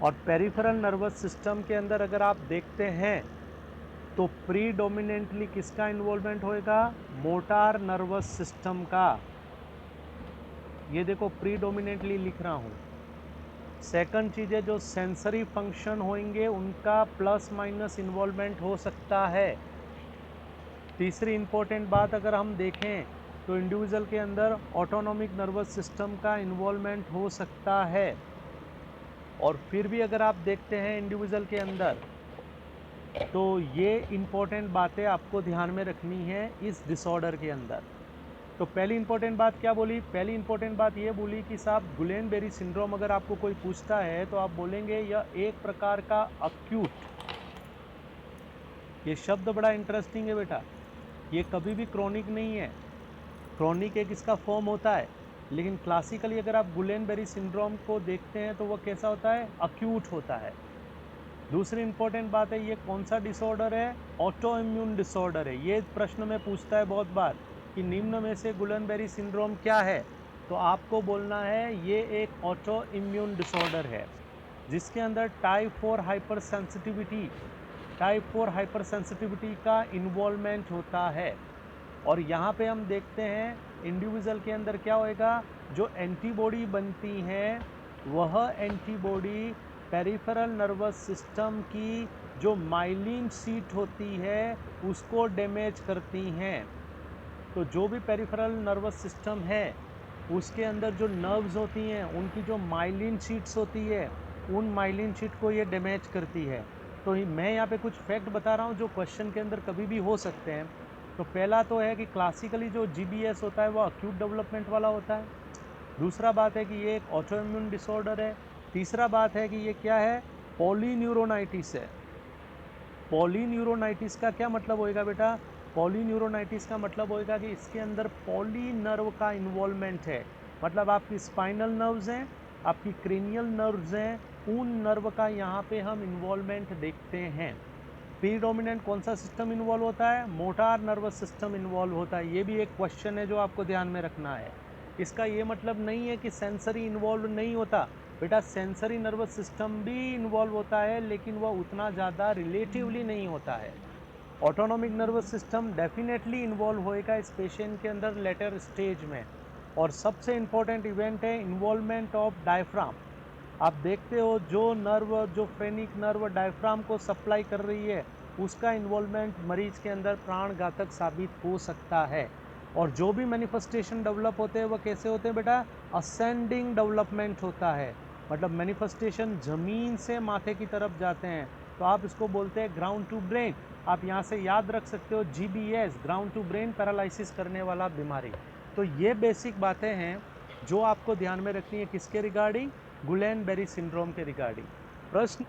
और peripheral nervous system के अंदर अगर आप देखते हैं तो प्रीडोमिनेंटली किसका इन्वॉल्वमेंट होएगा? मोटार नर्वस सिस्टम का। ये देखो प्रीडोमिनेंटली लिख रहा हूं। सेकंड चीज है जो सेंसरी फंक्शन होंगे उनका प्लस माइनस इन्वॉल्वमेंट हो सकता है। तीसरी इंपॉर्टेंट बात अगर हम देखें तो इंडिविजुअल के अंदर ऑटोनॉमिक नर्वस सिस्टम का इन्वॉल्वमेंट हो सकता है। और फिर भी अगर आप देखते हैं इंडिविजुअल के अंदर तो ये इंपॉर्टेंट बातें आपको ध्यान में रखनी है इस डिसऑर्डर के अंदर। तो पहली इंपॉर्टेंट बात क्या बोली? पहली इंपॉर्टेंट बात ये बोली कि साहब गुलेनबेरी सिंड्रोम अगर आपको कोई पूछता है तो आप बोलेंगे यह एक प्रकार का अक्यूट। ये शब्द बड़ा इंटरेस्टिंग है बेटा। ये कभी भी क्रॉनिक नहीं है। क्रॉनिक एक इसका फॉर्म होता है, लेकिन क्लासिकली अगर आप गुलेनबेरी सिंड्रोम को देखते हैं तो वह कैसा होता है? अक्यूट होता है। दूसरी इंपॉर्टेंट बात है ये कौन सा डिसऑर्डर है? ऑटो इम्यून डिसऑर्डर है। ये प्रश्न में पूछता है बहुत बार कि निम्न में से गुलेनबेरी सिंड्रोम क्या है, तो आपको बोलना है ये एक ऑटो इम्यून डिसऑर्डर है जिसके अंदर टाइप 4 हाइपर सेंसिटिविटी का इन्वॉल्वमेंट होता है। और यहाँ पे हम देखते हैं इंडिविजुअल के अंदर क्या होएगा? जो एंटीबॉडी बनती हैं वह एंटीबॉडी पेरिफेरल नर्वस सिस्टम की जो माइलिन शीट होती है उसको डैमेज करती हैं। तो जो भी पेरिफेरल नर्वस सिस्टम है उसके अंदर जो नर्व्स होती हैं उनकी जो माइलिन शीट्स होती है उन माइलिन शीट को ये डैमेज करती है। तो मैं यहाँ पे कुछ फैक्ट बता रहा हूँ जो क्वेश्चन के अंदर कभी भी हो सकते हैं। तो पहला तो है कि क्लासिकली जो जीबीएस होता है वो अक्यूट डेवलपमेंट वाला होता है। दूसरा बात है कि ये एक ऑटो इम्यून डिसऑर्डर है। तीसरा बात है कि ये क्या है? पॉलीन्यूरोनाइटिस है। पॉलीन्यूरोनाइटिस का क्या मतलब होएगा बेटा? पॉलीन्यूरोनाइटिस का मतलब होएगा कि इसके अंदर पॉली नर्व का इन्वॉल्वमेंट है। मतलब आपकी स्पाइनल नर्व्स हैं, आपकी क्रेनियल नर्व्स हैं, उन नर्व का यहाँ पे हम इन्वॉल्वमेंट देखते हैं। प्रीडोमिनेंट कौन सा सिस्टम इन्वॉल्व होता है? मोटार नर्वस सिस्टम इन्वॉल्व होता है। ये भी एक क्वेश्चन है जो आपको ध्यान में रखना है। इसका ये मतलब नहीं है कि सेंसरी इन्वॉल्व नहीं होता बेटा। सेंसरी नर्वस सिस्टम भी इन्वॉल्व होता है लेकिन वह उतना ज़्यादा रिलेटिवली नहीं होता है। Autonomic nervous system definitely involve होएगा इस पेशेंट के अंदर लेटर स्टेज में। और सबसे इंपॉर्टेंट इवेंट है इन्वॉल्वमेंट ऑफ डायफ्राम। आप देखते हो जो नर्व, जो फ्रेनिक नर्व डायफ्राम को सप्लाई कर रही है उसका इन्वॉल्वमेंट मरीज के अंदर प्राण घातक साबित हो सकता है। और जो भी मैनिफेस्टेशन डेवलप होते हैं वह कैसे होते हैं बेटा? असेंडिंग डेवलपमेंट होता है। मतलब मैनिफेस्टेशन जमीन से माथे की तरफ जाते हैं। तो आप इसको बोलते हैं ग्राउंड टू ब्रेन। आप यहाँ से याद रख सकते हो GBS, ground to brain paralysis करने वाला बीमारी। तो ये बेसिक बातें हैं जो आपको ध्यान में रखनी है किसके रिगार्डिंग? गुलेनबेरी सिंड्रोम के रिगार्डिंग। प्रश्न